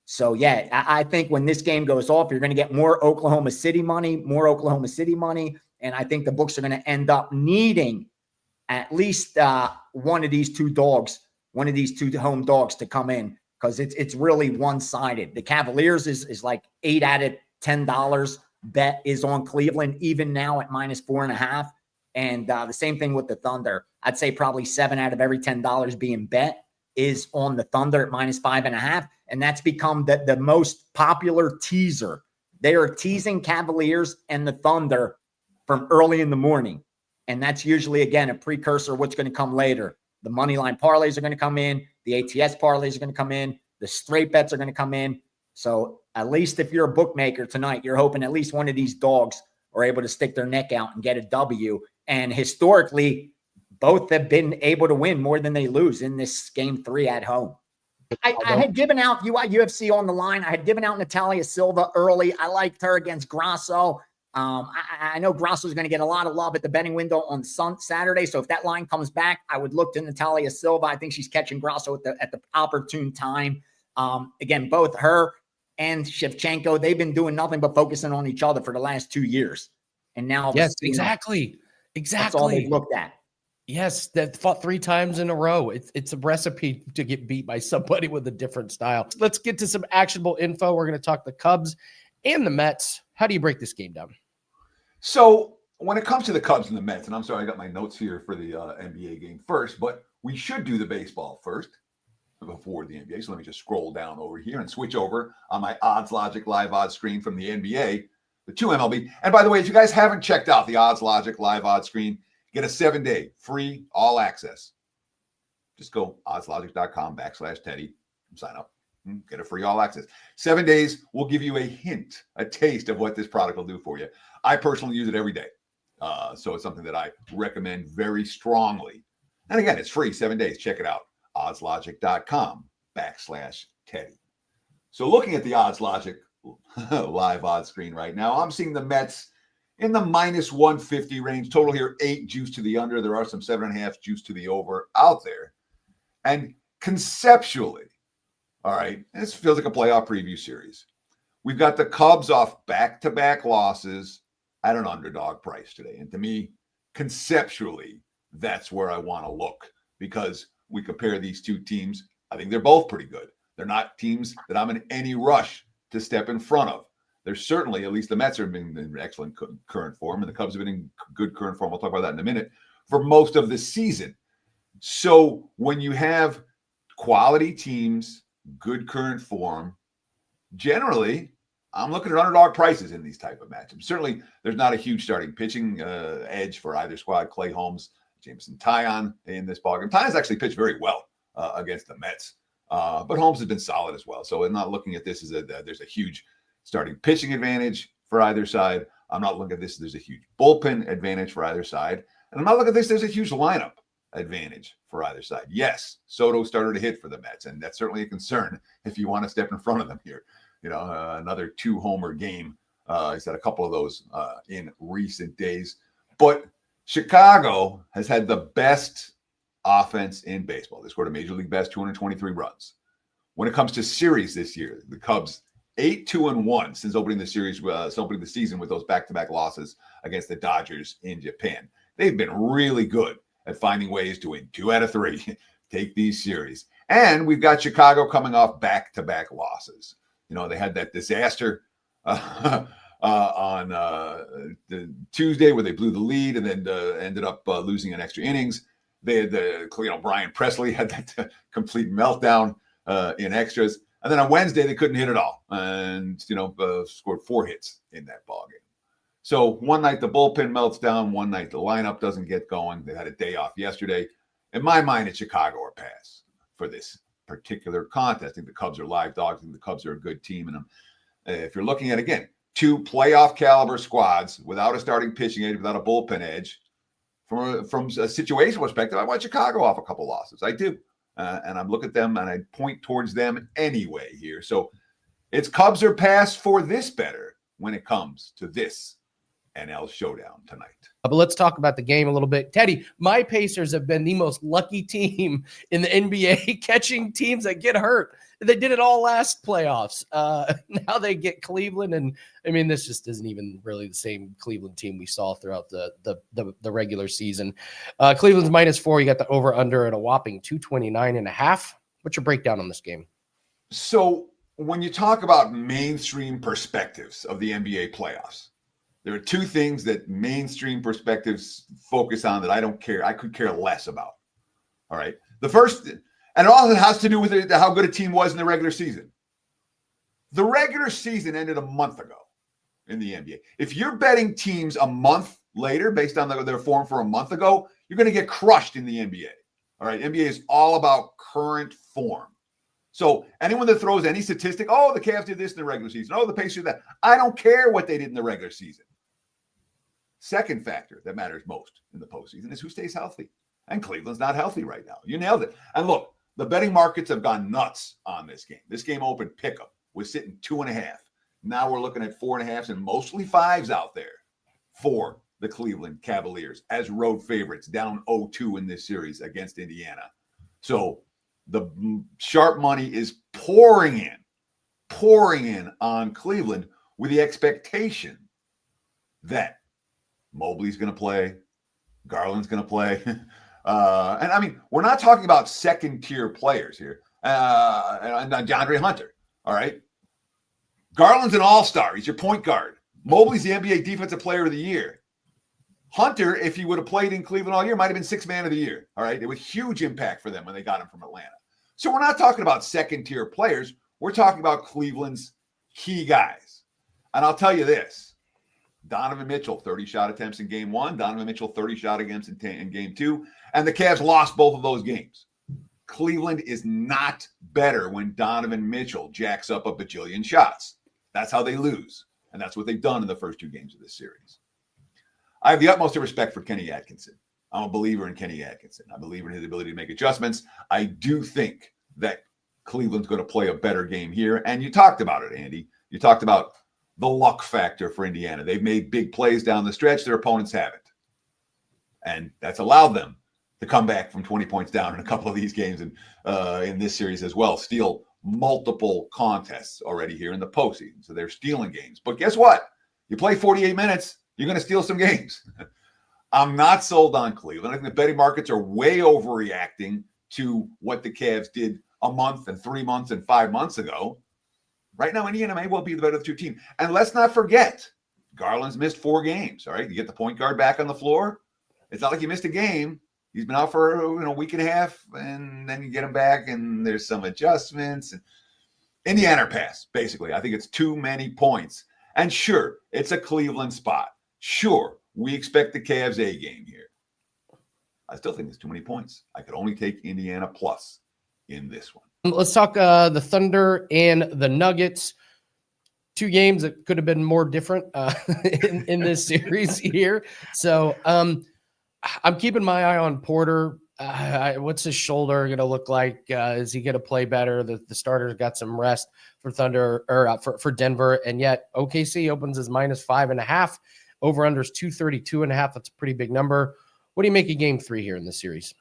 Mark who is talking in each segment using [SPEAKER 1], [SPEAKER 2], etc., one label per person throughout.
[SPEAKER 1] So, yeah, I think when this game goes off, you're going to get more Oklahoma City money. And I think the books are going to end up needing at least one of these two home dogs to come in, because it's really one-sided. The Cavaliers is like 8 out of $10 bet is on Cleveland, even now at -4.5. And the same thing with the Thunder. I'd say probably 7 out of every $10 being bet is on the Thunder at -5.5. And that's become the most popular teaser. They are teasing Cavaliers and the Thunder from early in the morning. And that's usually, again, a precursor of what's going to come later. The money line parlays are going to come in. The ATS parlays are going to come in. The straight bets are going to come in. So at least if you're a bookmaker tonight, you're hoping at least one of these dogs are able to stick their neck out and get a W. And historically, both have been able to win more than they lose in this game 3 at home. I had given out UFC on the line. I had given out Natalia Silva early. I liked her against Grasso. I know Grasso is going to get a lot of love at the betting window on Saturday. So if that line comes back, I would look to Natalia Silva. I think she's catching Grasso at the opportune time. Again, both her and Shevchenko, they've been doing nothing but focusing on each other for the last 2 years. And now,
[SPEAKER 2] yes, exactly.
[SPEAKER 1] That's all they've looked at.
[SPEAKER 2] Yes, that fought 3 times in a row. It's a recipe to get beat by somebody with a different style. Let's get to some actionable info. We're going to talk the Cubs and the Mets. How do you break this game down?
[SPEAKER 3] So when it comes to the Cubs and the Mets, and I'm sorry, I got my notes here for the NBA game first, but we should do the baseball first before the NBA. So let me just scroll down over here and switch over on my Odds Logic live odds screen from the NBA to MLB. And by the way, if you guys haven't checked out the Odds Logic live odds screen, get a 7-day free all access. Just go oddslogic.com/Teddy and sign up. Get a free all access. 7 days will give you a hint, a taste of what this product will do for you. I personally use it every day. So it's something that I recommend very strongly. And again, it's free, 7 days. Check it out. oddslogic.com/Teddy. So looking at the Odds Logic live odds screen right now, I'm seeing the Mets in the -150 range. Total here, 8 juice to the under. There are some 7.5 juice to the over out there. And conceptually, all right, this feels like a playoff preview series. We've got the Cubs off back-to-back losses at an underdog price today. And to me, conceptually, that's where I want to look, because we compare these two teams. I think they're both pretty good. They're not teams that I'm in any rush to step in front of. They're certainly, at least the Mets have been in excellent current form, and the Cubs have been in good current form. We'll talk about that in a minute, for most of the season. So when you have quality teams, good current form, generally, I'm looking at underdog prices in these type of matchups. Certainly, there's not a huge starting pitching edge for either squad. Clay Holmes, Jameson Taillon in this ballgame. Taillon's actually pitched very well against the Mets, but Holmes has been solid as well. So I'm not looking at this as there's a huge starting pitching advantage for either side. I'm not looking at this as there's a huge bullpen advantage for either side. And I'm not looking at this as there's a huge lineup advantage for either side. Yes, Soto started to hit for the Mets, and that's certainly a concern if you want to step in front of them here. You know, another 2-homer game. He's had a couple of those in recent days. But Chicago has had the best offense in baseball. They scored a major league best 223 runs. When it comes to series this year, the Cubs 8-2-1 since opening the season with those back-to-back losses against the Dodgers in Japan. They've been really good at finding ways to win 2 out of 3, take these series. And we've got Chicago coming off back-to-back losses. You know, they had that disaster on the Tuesday where they blew the lead and then ended up losing in extra innings. They had Brian Presley had that complete meltdown in extras. And then on Wednesday, they couldn't hit at all and, scored 4 hits in that ballgame. So one night the bullpen melts down, one night the lineup doesn't get going. They had a day off yesterday. In my mind, it's Chicago or pass for this particular contest. I think the Cubs are live dogs. I think the Cubs are a good team. And if you're looking at, again, 2 playoff caliber squads without a starting pitching edge, without a bullpen edge, from a situational perspective, I want Chicago off a couple losses. I do. And I'm looking at them and I point towards them anyway here. So it's Cubs or pass for this better when it comes to this NL showdown tonight.
[SPEAKER 2] But let's talk about the game a little bit. Teddy, my Pacers have been the most lucky team in the NBA catching teams that get hurt. They did it all last playoffs. Now they get Cleveland, and I mean, this just isn't even really the same Cleveland team we saw throughout the regular season. Cleveland's -4. You got the over/under at a whopping 229.5. What's your breakdown on this game?
[SPEAKER 3] So when you talk about mainstream perspectives of the NBA playoffs, there are two things that mainstream perspectives focus on that I don't care. I could care less about. All right. The first, and it all has to do with how good a team was in the regular season. The regular season ended a month ago in the NBA. If you're betting teams a month later based on their form for a month ago, you're going to get crushed in the NBA. All right. NBA is all about current form. So anyone that throws any statistic, oh, the Cavs did this in the regular season, oh, the Pacers did that. I don't care what they did in the regular season. Second factor that matters most in the postseason is who stays healthy. And Cleveland's not healthy right now. You nailed it. And look, the betting markets have gone nuts on this game. This game opened pickup. We're sitting 2.5. Now we're looking at 4.5s and mostly 5s out there for the Cleveland Cavaliers as road favorites, down 0-2 in this series against Indiana. So the sharp money is pouring in on Cleveland with the expectation that Mobley's going to play, Garland's going to play. And I mean, we're not talking about second-tier players here. And DeAndre Hunter, all right? Garland's an all-star. He's your point guard. Mobley's the NBA Defensive Player of the Year. Hunter, if he would have played in Cleveland all year, might have been Sixth Man of the Year, all right? It was huge impact for them when they got him from Atlanta. So we're not talking about second-tier players. We're talking about Cleveland's key guys. And I'll tell you this. Donovan Mitchell, 30 shot attempts in game 1. Donovan Mitchell, 30 shot attempts in game 2. And the Cavs lost both of those games. Cleveland is not better when Donovan Mitchell jacks up a bajillion shots. That's how they lose. And that's what they've done in the first 2 games of this series. I have the utmost of respect for Kenny Atkinson. I'm a believer in Kenny Atkinson. I believe in his ability to make adjustments. I do think that Cleveland's going to play a better game here. And you talked about it, Andy. You talked about the luck factor for Indiana. They've made big plays down the stretch. Their opponents haven't. And that's allowed them to come back from 20 points down in a couple of these games and in this series as well. Steal multiple contests already here in the postseason. So they're stealing games. But guess what? You play 48 minutes, you're going to steal some games. I'm not sold on Cleveland. I think the betting markets are way overreacting to what the Cavs did a month and 3 months and 5 months ago. Right now, Indiana may well be the better of the 2 teams. And let's not forget, Garland's missed 4 games. All right, you get the point guard back on the floor. It's not like you missed a game. He's been out for a week and a half, and then you get him back, and there's some adjustments. And Indiana pass, basically. I think it's too many points. And sure, it's a Cleveland spot. Sure, we expect the Cavs A game here. I still think it's too many points. I could only take Indiana plus in this one.
[SPEAKER 2] Let's talk the Thunder and the Nuggets. 2 games that could have been more different in this series here. So I'm keeping my eye on Porter. What's his shoulder going to look like? Is he going to play better? The starters got some rest for Thunder or for Denver, and yet OKC opens as -5.5. Over under is 232.5. That's a pretty big number. What do you make of game 3 here in this series?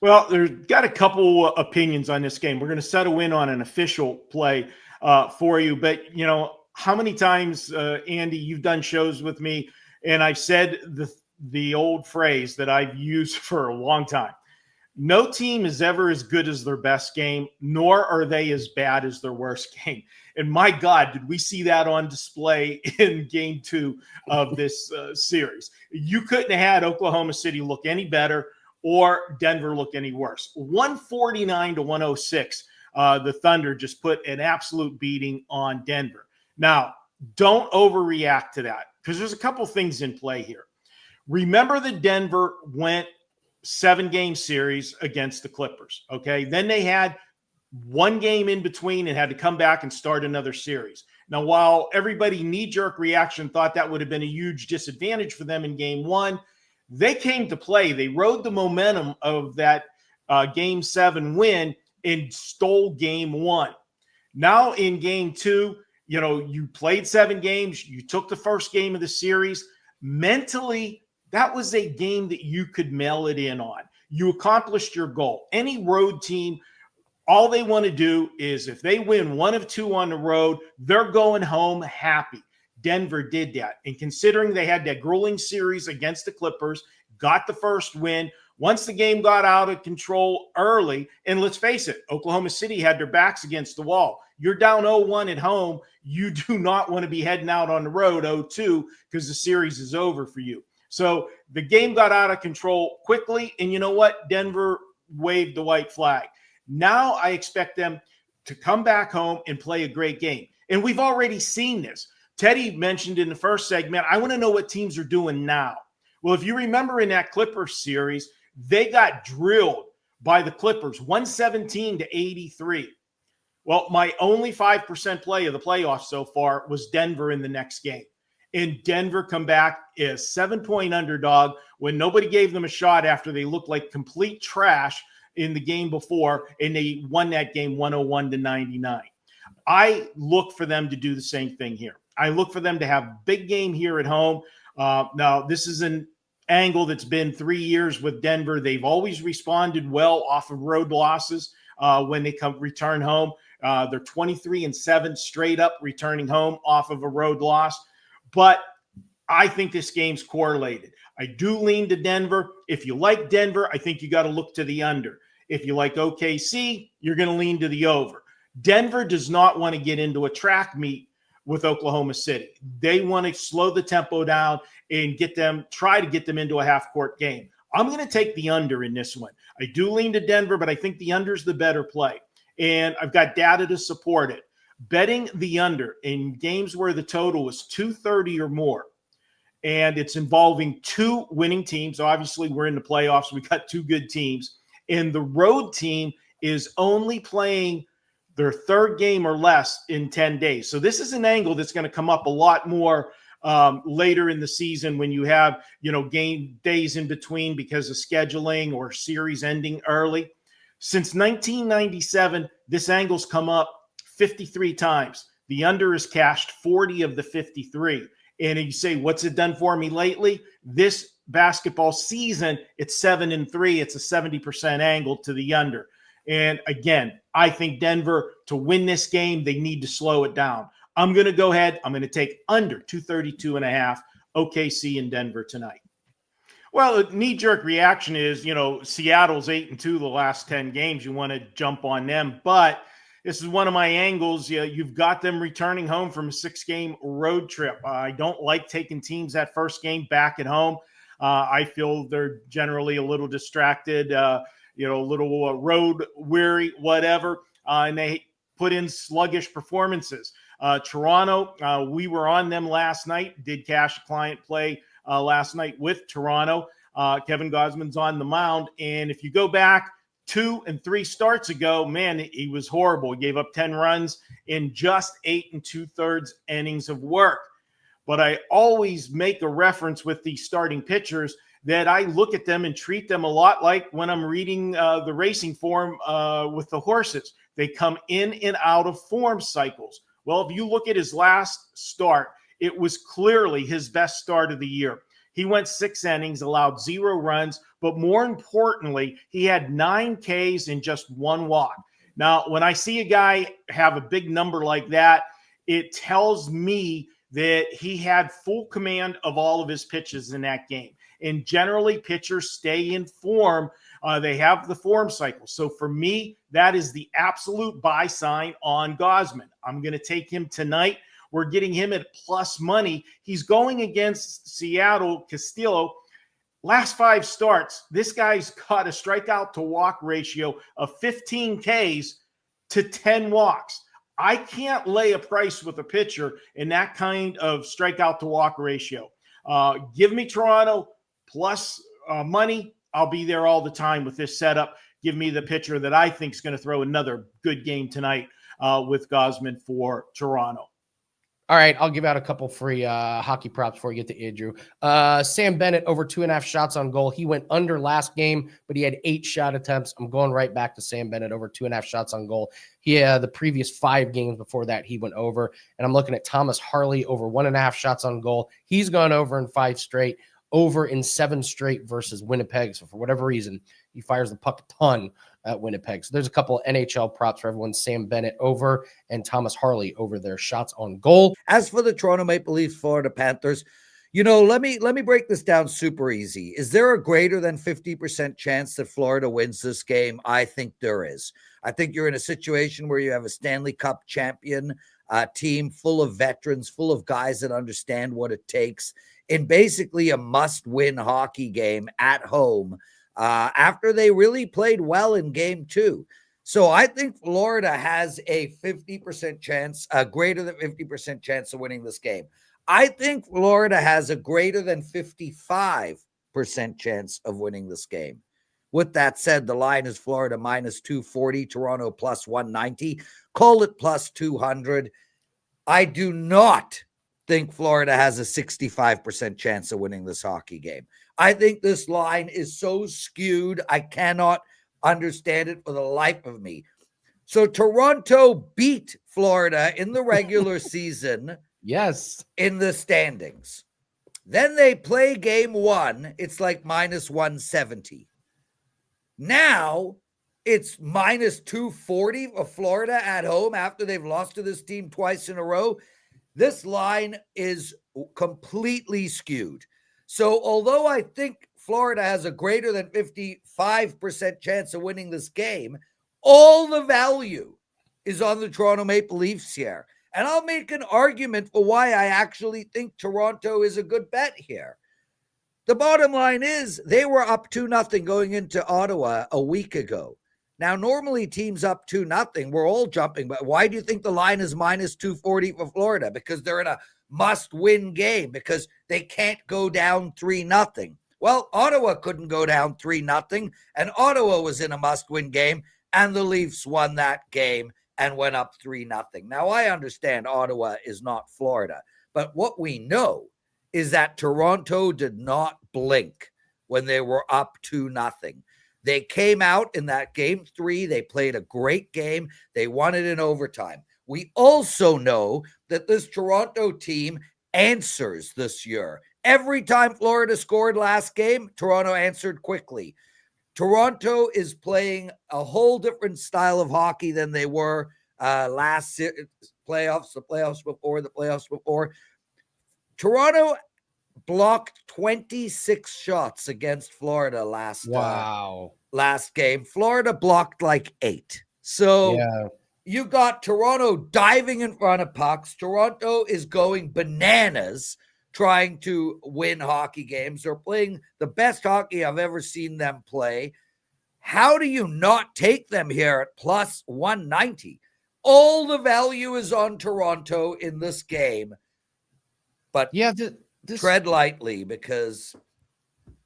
[SPEAKER 4] Well, there's got a couple opinions on this game. We're going to settle in on an official play for you. But, you know, how many times, Andy, you've done shows with me, and I've said the old phrase that I've used for a long time. No team is ever as good as their best game, nor are they as bad as their worst game. And my God, did we see that on display in game 2 of this series. You couldn't have had Oklahoma City look any better or Denver look any worse. 149-106. The Thunder just put an absolute beating on Denver. Now, don't overreact to that because there's a couple things in play here. Remember that Denver went 7-game series against the Clippers, okay? Then they had 1 game in between and had to come back and start another series. Now, while everybody knee-jerk reaction thought that would have been a huge disadvantage for them in game 1, they came to play. They rode the momentum of that game 7 win and stole game 1. Now in game 2, you know, you played 7 games. You took the first game of the series. Mentally, that was a game that you could mail it in on. You accomplished your goal. Any road team, all they want to do is if they win one of two on the road, they're going home happy. Denver did that. And considering they had that grueling series against the Clippers, got the first win, once the game got out of control early, and let's face it, Oklahoma City had their backs against the wall. You're down 0-1 at home. You do not want to be heading out on the road 0-2 because the series is over for you. So the game got out of control quickly, and you know what? Denver waved the white flag. Now I expect them to come back home and play a great game. And we've already seen this. Teddy mentioned in the first segment, I want to know what teams are doing now. Well, if you remember in that Clippers series, they got drilled by the Clippers, 117-83. Well, my only 5% play of the playoffs so far was Denver in the next game. And Denver come back as 7-point underdog when nobody gave them a shot after they looked like complete trash in the game before, and they won that game 101-99. I look for them to do the same thing here. I look for them to have big game here at home. Now, this is an angle that's been 3 years with Denver. They've always responded well off of road losses when they return home. They're 23-7 straight up returning home off of a road loss. But I think this game's correlated. I do lean to Denver. If you like Denver, I think you got to look to the under. If you like OKC, you're going to lean to the over. Denver does not want to get into a track meet with Oklahoma City. They want to slow the tempo down and try to get them into a half-court game. I'm going to take the under in this one. I do lean to Denver, but I think the under's the better play. And I've got data to support it. Betting the under in games where the total is 230 or more, and it's involving two winning teams. Obviously, we're in the playoffs. We got two good teams. And the road team is only playing their third game or less in 10 days. So this is an angle that's going to come up a lot more later in the season when you have, game days in between because of scheduling or series ending early. Since 1997, this angle's come up 53 times. The under is cashed 40 of the 53. And you say, what's it done for me lately? This basketball season, it's 7-3. It's a 70% angle to the under. And again, I think Denver, to win this game, they need to slow it down. I'm going to go ahead. I'm going to take under 232.5 OKC in Denver tonight. Well, the knee-jerk reaction is, Seattle's 8-2 the last 10 games. You want to jump on them. But this is one of my angles. You've got them returning home from a 6-game road trip. I don't like taking teams that first game back at home. I feel they're generally a little distracted, a little road weary, whatever. And they put in sluggish performances. Toronto, we were on them last night, did cash a client play last night with Toronto. Kevin Gausman's on the mound. And if you go back 2 and 3 starts ago, man, he was horrible. He gave up 10 runs in just 8 2/3 innings of work. But I always make a reference with these starting pitchers that I look at them and treat them a lot like when I'm reading the racing form with the horses. They come in and out of form cycles. Well, if you look at his last start, it was clearly his best start of the year. He went 6 innings, allowed 0 runs, but more importantly, he had 9 Ks and just 1 walk. Now, when I see a guy have a big number like that, it tells me that he had full command of all of his pitches in that game. And generally, pitchers stay in form. They have the form cycle. So for me, that is the absolute buy sign on Gausman. I'm going to take him tonight. We're getting him at plus money. He's going against Seattle Castillo. Last 5 starts, this guy's got a strikeout to walk ratio of 15 Ks to 10 walks. I can't lay a price with a pitcher in that kind of strikeout to walk ratio. Give me Toronto plus money. I'll be there all the time with this setup. Give me the pitcher that I think is going to throw another good game tonight with Gausman for Toronto.
[SPEAKER 2] All right, I'll give out a couple free hockey props before we get to Andrew. Sam Bennett over 2.5 shots on goal. He went under last game, but he had 8 shot attempts. I'm going right back to Sam Bennett over 2.5 shots on goal. The previous 5 games before that, he went over. And I'm looking at Thomas Harley over 1.5 shots on goal. He's gone over in 5 straight. over in 7 straight versus Winnipeg. So for whatever reason, he fires the puck a ton at Winnipeg. So there's a couple of NHL props for everyone. Sam Bennett over and Thomas Harley over their shots on goal.
[SPEAKER 5] As for the Toronto Maple Leafs, Florida Panthers, let me break this down super easy. Is there a greater than 50% chance that Florida wins this game? I think there is. I think you're in a situation where you have a Stanley Cup champion team full of veterans, full of guys that understand what it takes in basically a must-win hockey game at home after they really played well in game 2. So I think Florida has a 50% chance, a greater than 50% chance of winning this game. I think Florida has a greater than 55% chance of winning this game. With that said, the line is Florida minus 240, Toronto plus 190. Call it plus 200. I do not think Florida has a 65% chance of winning this hockey game. I think this line is so skewed, I cannot understand it for the life of me. So Toronto beat Florida in the regular season.
[SPEAKER 2] Yes.
[SPEAKER 5] In the standings. Then they play game 1. It's like minus 170. Now it's minus 240 of Florida at home after they've lost to this team twice in a row. This line is completely skewed. So although I think Florida has a greater than 55% chance of winning this game, all the value is on the Toronto Maple Leafs here. And I'll make an argument for why I actually think Toronto is a good bet here. The bottom line is they were up 2-0 going into Ottawa a week ago. Now, normally teams up 2-0, we're all jumping. But why do you think the line is minus 240 for Florida? Because they're in a must-win game, because they can't go down 3-0. Well, Ottawa couldn't go down 3-0, and Ottawa was in a must-win game, and the Leafs won that game and went up 3-0. Now, I understand Ottawa is not Florida, but what we know is that Toronto did not blink when they were up 2-0. They came out in that game 3. They played a great game. They won it in overtime. We also know that this Toronto team answers this year. Every time Florida scored last game, Toronto answered quickly. Toronto is playing a whole different style of hockey than they were last playoffs, the playoffs before. Toronto blocked 26 shots against Florida last game. Florida blocked like 8. So you got Toronto diving in front of pucks. Toronto is going bananas trying to win hockey games. They're playing the best hockey I've ever seen them play. How do you not take them here at plus 190? All the value is on Toronto in this game. But tread lightly, because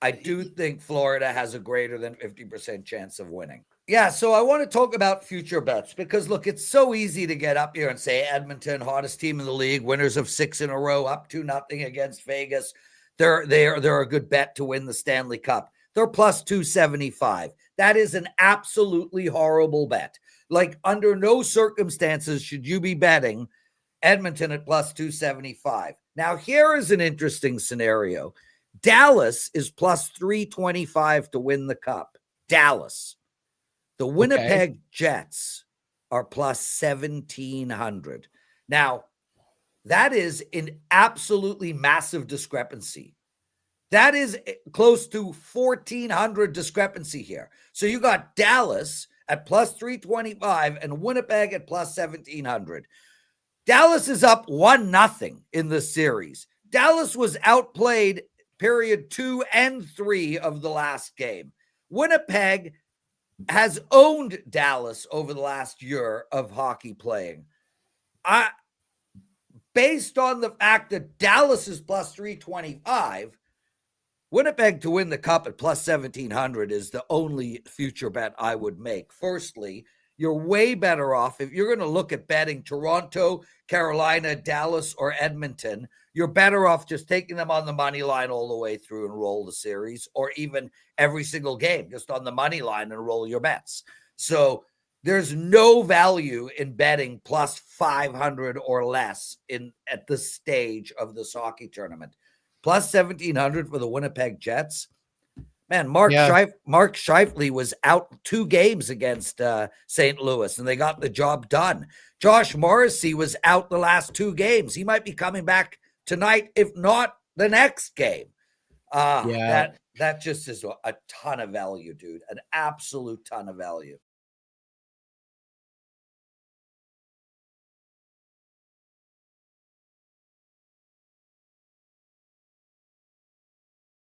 [SPEAKER 5] I do think Florida has a greater than 50% chance of winning. Yeah, so I want to talk about future bets because, look, it's so easy to get up here and say Edmonton, hottest team in the league, winners of 6 in a row, up 2-0 against Vegas. They're a good bet to win the Stanley Cup. They're plus 275. That is an absolutely horrible bet. Like, under no circumstances should you be betting Edmonton at plus 275. Now, here is an interesting scenario. Dallas is plus 325 to win the Cup. Dallas. The Winnipeg Jets are plus 1,700. Now, that is an absolutely massive discrepancy. That is close to 1,400 discrepancy here. So you got Dallas at plus 325 and Winnipeg at plus 1,700. Dallas is up 1-0 in this series. Dallas was outplayed period 2 and 3 of the last game. Winnipeg has owned Dallas over the last year of hockey playing. Based on the fact that Dallas is plus 325, Winnipeg to win the Cup at plus 1,700 is the only future bet I would make. Firstly, you're way better off if you're going to look at betting Toronto, Carolina, Dallas, or Edmonton. You're better off just taking them on the money line all the way through and roll the series, or even every single game, just on the money line and roll your bets. So there's no value in betting plus 500 or less at this stage of this hockey tournament. plus 1,700 for the Winnipeg Jets. Man, Mark
[SPEAKER 2] Yeah.
[SPEAKER 5] Scheifele was out 2 games against St. Louis, and they got the job done. Josh Morrissey was out the last 2 games. He might be coming back tonight, if not the next game.
[SPEAKER 2] Yeah.
[SPEAKER 5] That just is a ton of value, dude. An absolute ton of value.